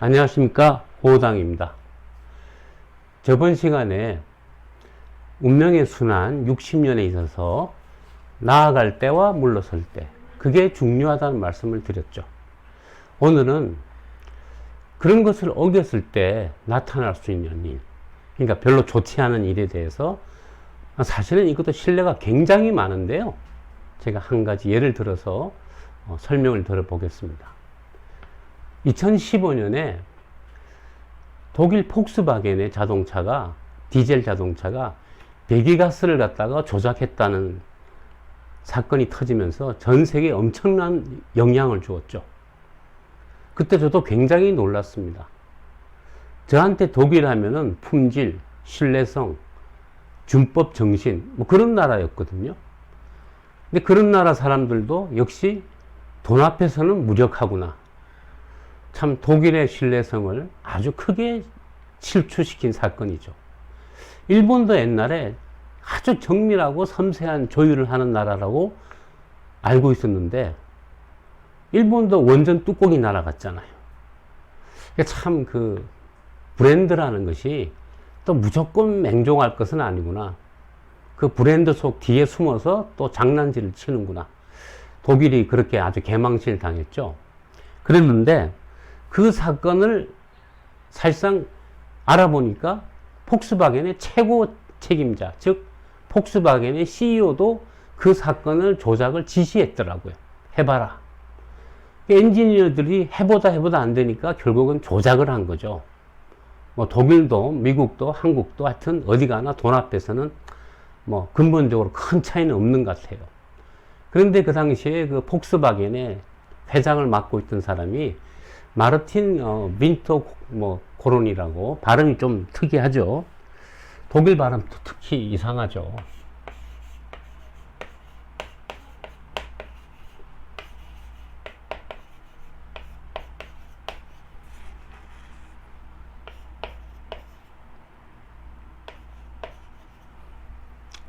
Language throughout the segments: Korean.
안녕하십니까, 호당입니다. 저번 시간에 운명의 순환 60년에 있어서 나아갈 때와 물러설 때, 그게 중요하다는 말씀을 드렸죠. 오늘은 그런 것을 어겼을 때 나타날 수 있는 일, 그러니까 별로 좋지 않은 일에 대해서, 사실은 이것도 신뢰가 굉장히 많은데요, 제가 한 가지 예를 들어서 설명을 들어보겠습니다. 2015년에 독일 폭스바겐의 자동차가, 디젤 자동차가 배기가스를 갖다가 조작했다는 사건이 터지면서 전 세계에 엄청난 영향을 주었죠. 그때 저도 굉장히 놀랐습니다. 저한테 독일 하면은 품질, 신뢰성, 준법 정신, 뭐 그런 나라였거든요. 근데 그런 나라 사람들도 역시 돈 앞에서는 무력하구나. 참 독일의 신뢰성을 아주 크게 실추시킨 사건이죠. 일본도 옛날에 아주 정밀하고 섬세한 조율을 하는 나라라고 알고 있었는데, 일본도 원전 뚜껑이 날아갔잖아요. 참 그 브랜드라는 것이 또 무조건 맹종할 것은 아니구나. 그 브랜드 속 뒤에 숨어서 또 장난질을 치는구나. 독일이 그렇게 아주 개망신을 당했죠. 그랬는데 그 사건을 사실상 알아보니까 폭스바겐의 최고 책임자, 즉 폭스바겐의 CEO도 그 사건을 조작을 지시했더라고요. 해봐라. 엔지니어들이 해보다 안 되니까 결국은 조작을 한 거죠. 뭐 독일도 미국도 한국도 하여튼 어디 가나 돈 앞에서는 뭐 근본적으로 큰 차이는 없는 것 같아요. 그런데 그 당시에 그 폭스바겐의 회장을 맡고 있던 사람이 마르틴 빈토 고론이라고, 발음이 좀 특이하죠. 독일 발음도 특히 이상하죠.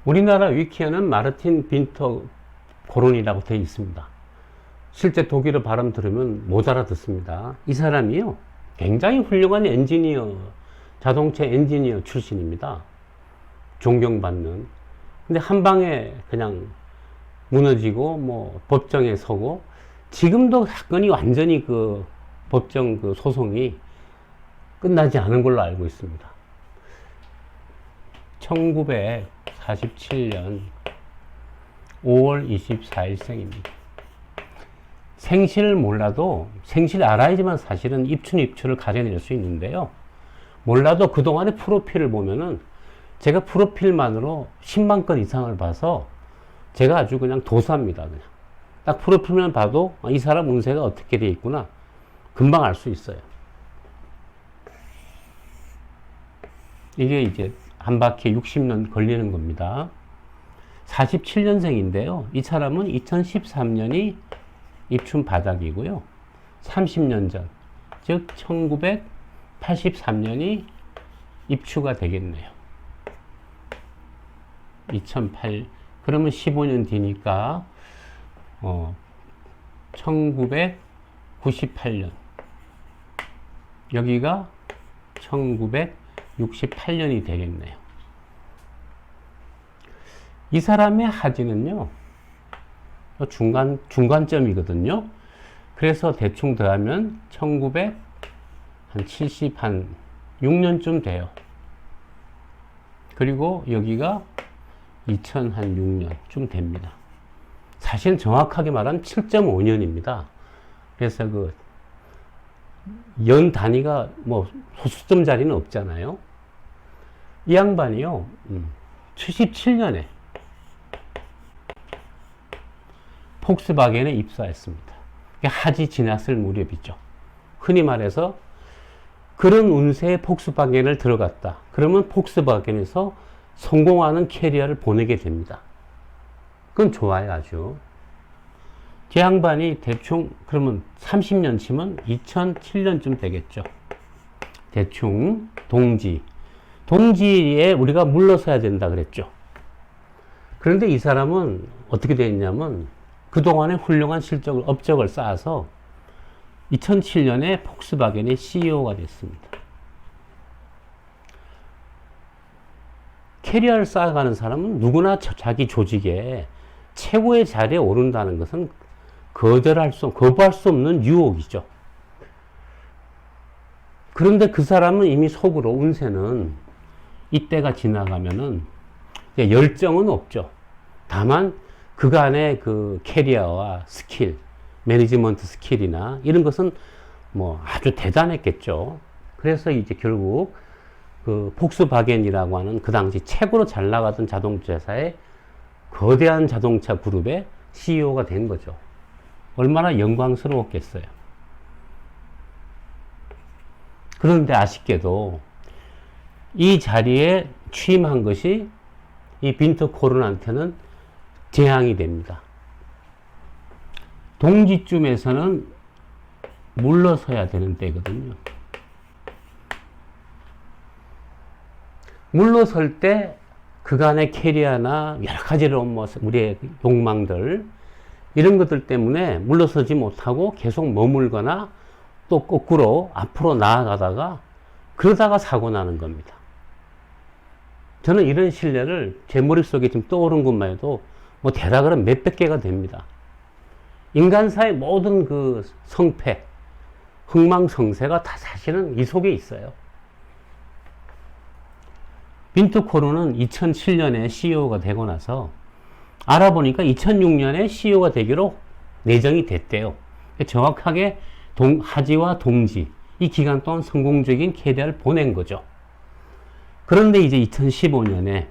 우리나라 위키에는 마르틴 빈토 고론이라고 되어 있습니다. 실제 독일어 발음 들으면 못 알아듣습니다. 이 사람이요, 굉장히 훌륭한 엔지니어, 자동차 엔지니어 출신입니다. 존경받는. 근데 한 방에 그냥 무너지고, 뭐, 법정에 서고, 지금도 사건이 완전히 그 법정 그 소송이 끝나지 않은 걸로 알고 있습니다. 1947년 5월 24일 생입니다. 생실을 몰라도, 생실 알아야지만 사실은 입춘을 가려낼 수 있는데요. 몰라도 그동안의 프로필을 보면은 제가 프로필만으로 10만 건 이상을 봐서 제가 아주 그냥 도사입니다. 그냥 딱 프로필만 봐도 이 사람 운세가 어떻게 되어 있구나 금방 알 수 있어요. 이게 이제 한 바퀴 60년 걸리는 겁니다. 47년생인데요. 이 사람은 2013년이 입춘 바닥이고요. 30년 전, 즉 1983년이 입추가 되겠네요. 2008, 그러면 15년 뒤니까 1998년, 여기가 1968년이 되겠네요. 이 사람의 하지는요, 중간점이거든요. 그래서 대충 더하면 1976년쯤 돼요. 그리고 여기가 2006년쯤 됩니다. 사실 정확하게 말하면 7.5년입니다. 그래서 그 연 단위가 뭐 소수점 자리는 없잖아요. 이 양반이요, 77년에 폭스바겐에 입사했습니다. 하지 지났을 무렵이죠. 흔히 말해서 그런 운세에 폭스바겐을 들어갔다. 그러면 폭스바겐에서 성공하는 캐리어를 보내게 됩니다. 그건 좋아요, 아주. 제 양반이 대충 그러면 30년 치면 2007년쯤 되겠죠. 대충 동지에 우리가 물러서야 된다 그랬죠. 그런데 이 사람은 어떻게 되어 있냐면 그동안에 훌륭한 업적을 쌓아서 2007년에 폭스바겐의 CEO가 됐습니다. 캐리어를 쌓아가는 사람은 누구나 자기 조직에 최고의 자리에 오른다는 것은 거부할 수 없는 유혹이죠. 그런데 그 사람은 이미 속으로 운세는 이때가 지나가면은 열정은 없죠. 다만 그간의 그 캐리어와 스킬, 매니지먼트 스킬이나 이런 것은 뭐 아주 대단했겠죠. 그래서 이제 결국 그 폭스바겐이라고 하는 그 당시 최고로 잘 나가던 자동차 회사의 거대한 자동차 그룹의 CEO가 된 거죠. 얼마나 영광스러웠겠어요. 그런데 아쉽게도 이 자리에 취임한 것이 이 빈터 코른한테는 재앙이 됩니다. 동지쯤에서는 물러서야 되는 때거든요. 물러설 때 그간의 캐리어나 여러 가지로 뭐 우리의 욕망들 이런 것들 때문에 물러서지 못하고 계속 머물거나 또 거꾸로 앞으로 나아가다가 그러다가 사고 나는 겁니다. 저는 이런 실례를 제 머릿속에 지금 떠오른 것만 해도 뭐 대략은 몇백 개가 됩니다. 인간사의 모든 그 성패, 흥망성쇠가 다 사실은 이 속에 있어요. 빈터 코른은 2007년에 CEO가 되고 나서 알아보니까 2006년에 CEO가 되기로 내정이 됐대요. 정확하게 하지와 동지 이 기간 동안 성공적인 캐리어를 보낸 거죠. 그런데 이제 2015년에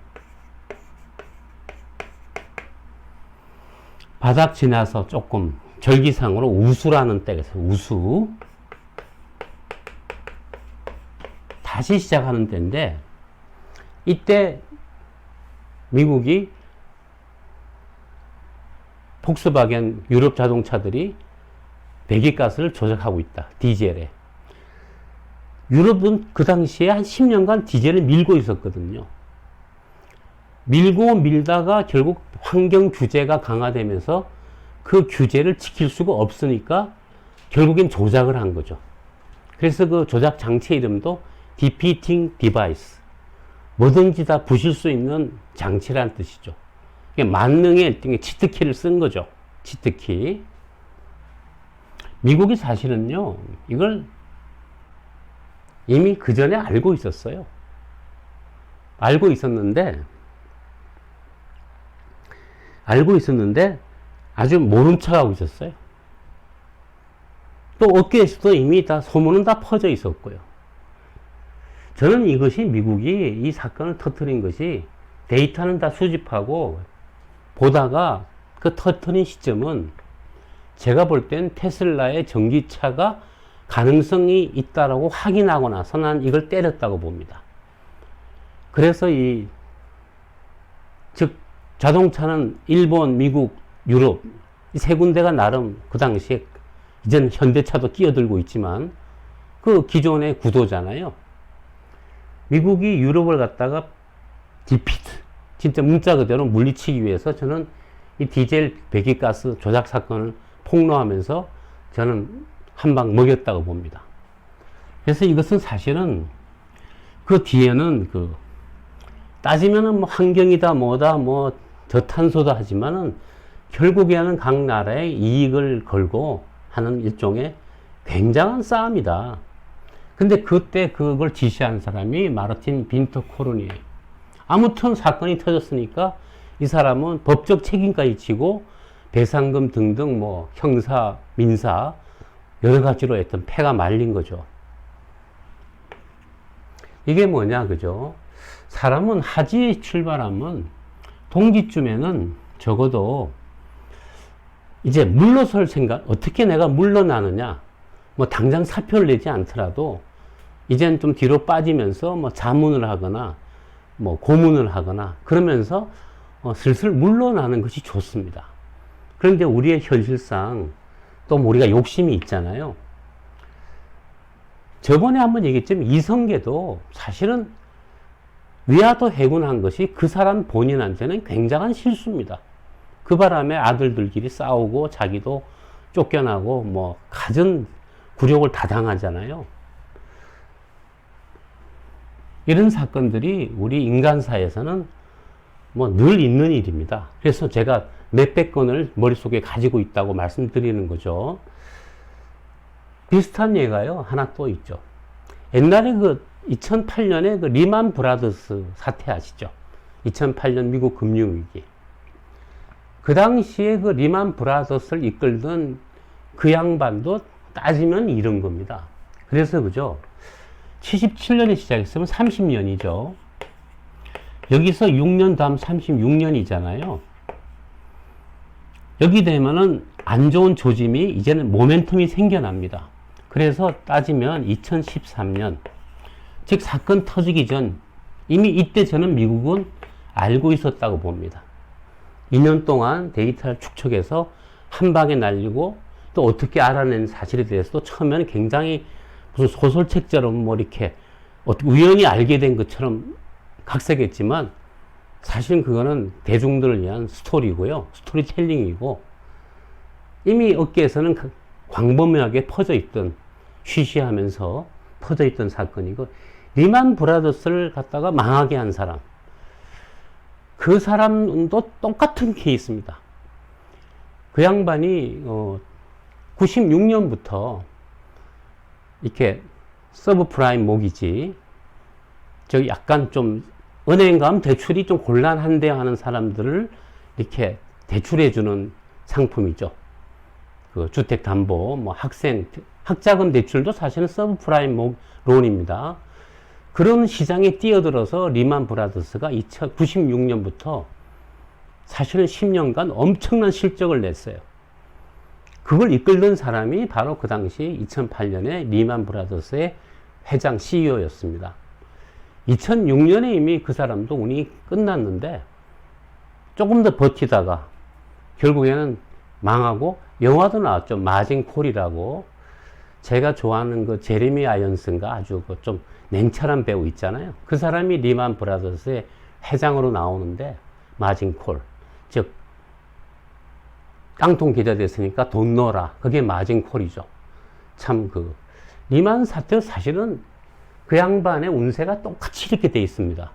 바닥 지나서 조금 절기상으로 우수라는 때가 있어요. 우수. 다시 시작하는 때인데 이때 미국이 폭스바겐 유럽 자동차들이 배기가스를 조작하고 있다. 디젤에. 유럽은 그 당시에 한 10년간 디젤을 밀고 있었거든요. 밀다가 결국 환경 규제가 강화되면서 그 규제를 지킬 수가 없으니까 결국엔 조작을 한 거죠. 그래서 그 조작 장치 이름도 Defeating Device. 뭐든지 다 부실 수 있는 장치라는 뜻이죠. 만능의 일종의 치트키를 쓴 거죠. 치트키. 미국이 사실은요, 이걸 이미 그 전에 알고 있었어요. 알고 있었는데 아주 모른 척 하고 있었어요. 또 업계에서도 이미 다 소문은 다 퍼져 있었고요. 저는 이것이 미국이 이 사건을 터뜨린 것이 데이터는 다 수집하고 보다가 그 터뜨린 시점은 제가 볼 땐 테슬라의 전기차가 가능성이 있다라고 확인하고 나서 난 이걸 때렸다고 봅니다. 그래서 즉 자동차는 일본, 미국, 유럽 이 세 군데가 나름 그 당시에 이젠 현대차도 끼어들고 있지만 그 기존의 구도잖아요. 미국이 유럽을 갖다가 디피트 진짜 문자 그대로 물리치기 위해서 저는 이 디젤 배기가스 조작 사건을 폭로하면서 저는 한 방 먹였다고 봅니다. 그래서 이것은 사실은 그 뒤에는 따지면은 뭐 환경이다 뭐다 뭐 저탄소다 하지만은 결국에는 각 나라의 이익을 걸고 하는 일종의 굉장한 싸움이다. 근데 그때 그걸 지시한 사람이 마르틴 빈터 코른이에요. 아무튼 사건이 터졌으니까 이 사람은 법적 책임까지 지고 배상금 등등 뭐 형사, 민사 여러 가지로 했던 패가 말린 거죠. 이게 뭐냐, 그죠? 사람은 하지에 출발하면 동기쯤에는 적어도 이제 물러설 생각, 어떻게 내가 물러나느냐, 뭐 당장 사표를 내지 않더라도 이젠 좀 뒤로 빠지면서 뭐 자문을 하거나 뭐 고문을 하거나 그러면서 슬슬 물러나는 것이 좋습니다. 그런데 우리의 현실상 또 우리가 욕심이 있잖아요. 저번에 한번 얘기했지만 이성계도 사실은 위화도 해군한 것이 그 사람 본인한테는 굉장한 실수입니다. 그 바람에 아들들끼리 싸우고 자기도 쫓겨나고 뭐 갖은 굴욕을 다 당하잖아요. 이런 사건들이 우리 인간사에서는 뭐 늘 있는 일입니다. 그래서 제가 몇백 건을 머릿속에 가지고 있다고 말씀드리는 거죠. 비슷한 예가요, 하나 또 있죠. 옛날에 2008년에 리만 브라더스 사태 아시죠? 2008년 미국 금융위기. 그 당시에 리만 브라더스를 이끌던 그 양반도 따지면 이런 겁니다. 그래서 그죠? 77년에 시작했으면 30년이죠. 여기서 6년 다음 36년이잖아요. 여기 되면은 안 좋은 조짐이 이제는 모멘텀이 생겨납니다. 그래서 따지면 2013년, 즉 사건 터지기 전 이미 이때 저는 미국은 알고 있었다고 봅니다. 2년 동안 데이터를 축적해서 한 방에 날리고 또 어떻게 알아낸 사실에 대해서도 처음에는 굉장히 무슨 소설책처럼 뭐 이렇게 우연히 알게 된 것처럼 각색했지만 사실은 그거는 대중들을 위한 스토리고요. 스토리텔링이고 이미 업계에서는 광범위하게 퍼져 있던, 쉬쉬하면서 퍼져 있던 사건이고, 리만 브라더스를 갖다가 망하게 한 사람, 그 사람도 똑같은 케이스입니다. 그 양반이 96년부터 이렇게 서브프라임 모기지, 저기 약간 좀 은행감 대출이 좀 곤란한데 하는 사람들을 이렇게 대출해주는 상품이죠. 그 주택담보, 뭐 학자금 대출도 사실은 서브프라임 론입니다. 그런 시장에 뛰어들어서 리만 브라더스가 96년부터 사실은 10년간 엄청난 실적을 냈어요. 그걸 이끌던 사람이 바로 그 당시 2008년에 리만 브라더스의 회장 CEO였습니다. 2006년에 이미 그 사람도 운이 끝났는데 조금 더 버티다가 결국에는 망하고 영화도 나왔죠. 마진 콜이라고. 제가 좋아하는 그 제레미 아이언슨가 아주 그 좀 냉철한 배우 있잖아요. 그 사람이 리만 브라더스의 회장으로 나오는데 마진 콜. 즉 깡통 계좌 됐으니까 돈 넣어라. 그게 마진 콜이죠. 참 리만 사태 사실은 그 양반의 운세가 똑같이 이렇게 돼 있습니다.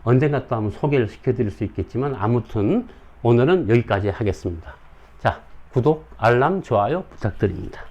언젠가 또 한번 소개를 시켜드릴 수 있겠지만 아무튼 오늘은 여기까지 하겠습니다. 자, 구독, 알람, 좋아요 부탁드립니다.